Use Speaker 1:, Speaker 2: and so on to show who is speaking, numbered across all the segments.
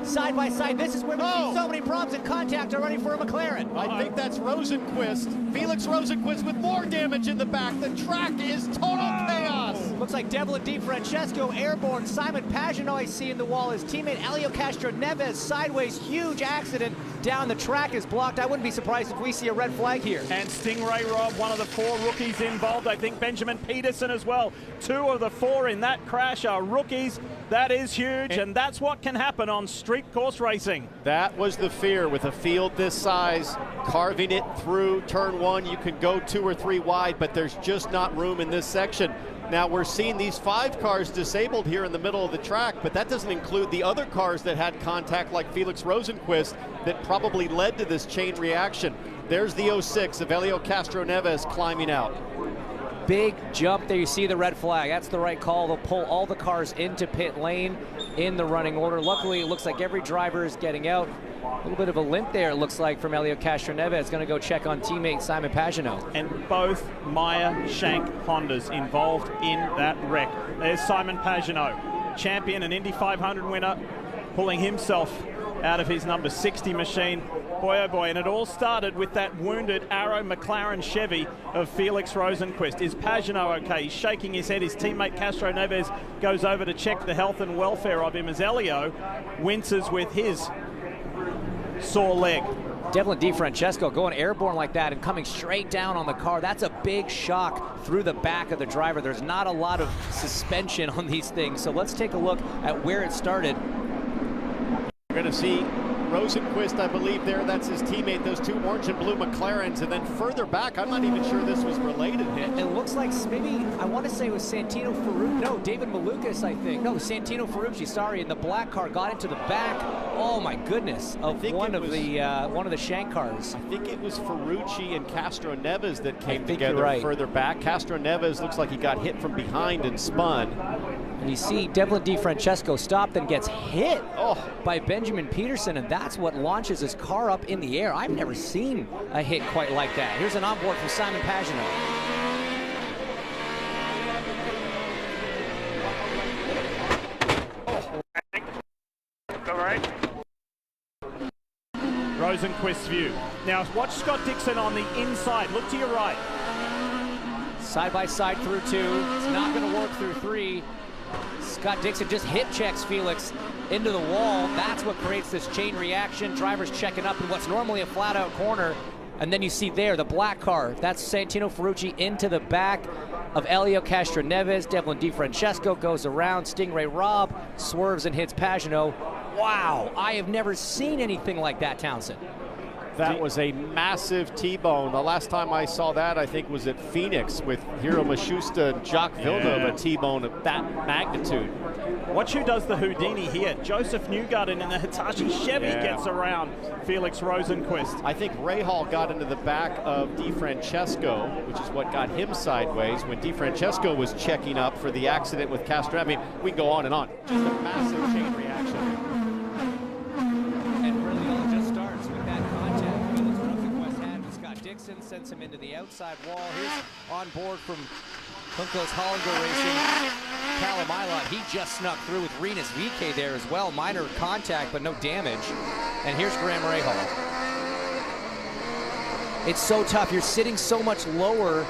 Speaker 1: side by side. This is where we see so many problems in contact already for a McLaren.
Speaker 2: I think that's Rosenqvist. Felix Rosenqvist with more damage in the back. The track is total chaos.
Speaker 1: Looks like Devlin Defrancessco airborne. Simon Pagenaud I see in the wall. His teammate Helio Castroneves sideways. Huge accident down the track is blocked. I wouldn't be surprised if we see a red flag here.
Speaker 3: And Stingray Rob, one of the 4 rookies involved. I think Benjamin Peterson as well. 2 of the 4 in that crash are rookies. That is huge, and that's what can happen on street course racing.
Speaker 2: That was the fear with a field this size, carving it through turn 1. You can go 2 or 3 wide, but there's just not room in this section. Now we're seeing these 5 cars disabled here in the middle of the track, but that doesn't include the other cars that had contact like Felix Rosenqvist that probably led to this chain reaction. There's the 06 of Helio Castroneves climbing out.
Speaker 1: Big jump there. You see the red flag. That's the right call. They'll pull all the cars into pit lane in the running order. Luckily, it looks like every driver is getting out. A little bit of a limp there, it looks like, from Helio Castroneves. Going to go check on teammate Simon Pagenaud.
Speaker 3: And both Meyer Shank Hondas involved in that wreck. There's Simon Pagenaud, champion and Indy 500 winner, pulling himself out of his number 60 machine. Boy, oh boy, and it all started with that wounded Arrow McLaren Chevy of Felix Rosenqvist. Is Pagenaud okay? He's shaking his head. His teammate Castroneves goes over to check the health and welfare of him as Helio winces with his sore leg.
Speaker 1: Devlin Defrancessco going airborne like that and coming straight down on the car. That's a big shock through the back of the driver. There's not a lot of suspension on these things. So let's take a look at where it started.
Speaker 2: We're going to see Rosenqvist, I believe there, that's his teammate, those 2 orange and blue McLarens, and then further back, I'm not even sure this was related.
Speaker 1: It looks like maybe, I want to say it was Santino Ferrucci, no, David Malukas, I think. No, Santino Ferrucci, sorry, and the black car got into the back, oh my goodness, of one of the Shank cars.
Speaker 2: I think it was Ferrucci and Castroneves that came together further back. Castroneves looks like he got hit from behind and spun.
Speaker 1: And you see Devlin Defrancessco stop, then gets hit by Benjamin Peterson, and that's what launches his car up in the air. I've never seen a hit quite like that. Here's an onboard from Simon Pagenaud.
Speaker 3: All right. Rosenqvist's view. Now watch Scott Dixon on the inside. Look to your right.
Speaker 1: Side by side through 2. It's not going to work through 3. Scott Dixon just hit checks Felix into the wall. That's what creates this chain reaction. Drivers checking up in what's normally a flat-out corner. And then you see there the black car. That's Santino Ferrucci into the back of Helio Castroneves. Devlin Defrancessco goes around. Stingray Rob swerves and hits Pagenaud. Wow, I have never seen anything like that, Townsend.
Speaker 2: That was a massive T-bone. The last time I saw that, I think, was at Phoenix with Hiro Mashusta and Jacques Villeneuve, a T-bone of that magnitude.
Speaker 3: Watch who does the Houdini here. Joseph Newgarden in the Hitachi Chevy gets around Felix Rosenqvist.
Speaker 2: I think Rahal got into the back of Defrancessco, which is what got him sideways when Defrancessco was checking up for the accident with Castro. I mean, we can go on and on. Just a massive chain reaction.
Speaker 1: Dixon sends him into the outside wall. Here's on board from Kunkel's Hollinger Racing. Callum Ilott, he just snuck through with Rinus VK there as well. Minor contact, but no damage. And here's Graham Rahal. It's so tough. You're sitting so much lower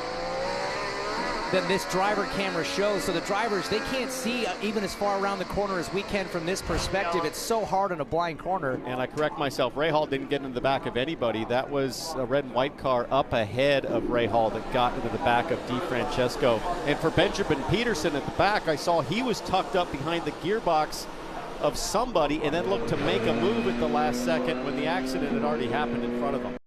Speaker 1: than this driver camera shows. So the drivers, they can't see even as far around the corner as we can from this perspective. It's so hard in a blind corner.
Speaker 2: And I correct myself, Rahal didn't get into the back of anybody. That was a red and white car up ahead of Rahal that got into the back of Defrancessco. And for Benjamin Peterson at the back, I saw he was tucked up behind the gearbox of somebody and then looked to make a move at the last second when the accident had already happened in front of him.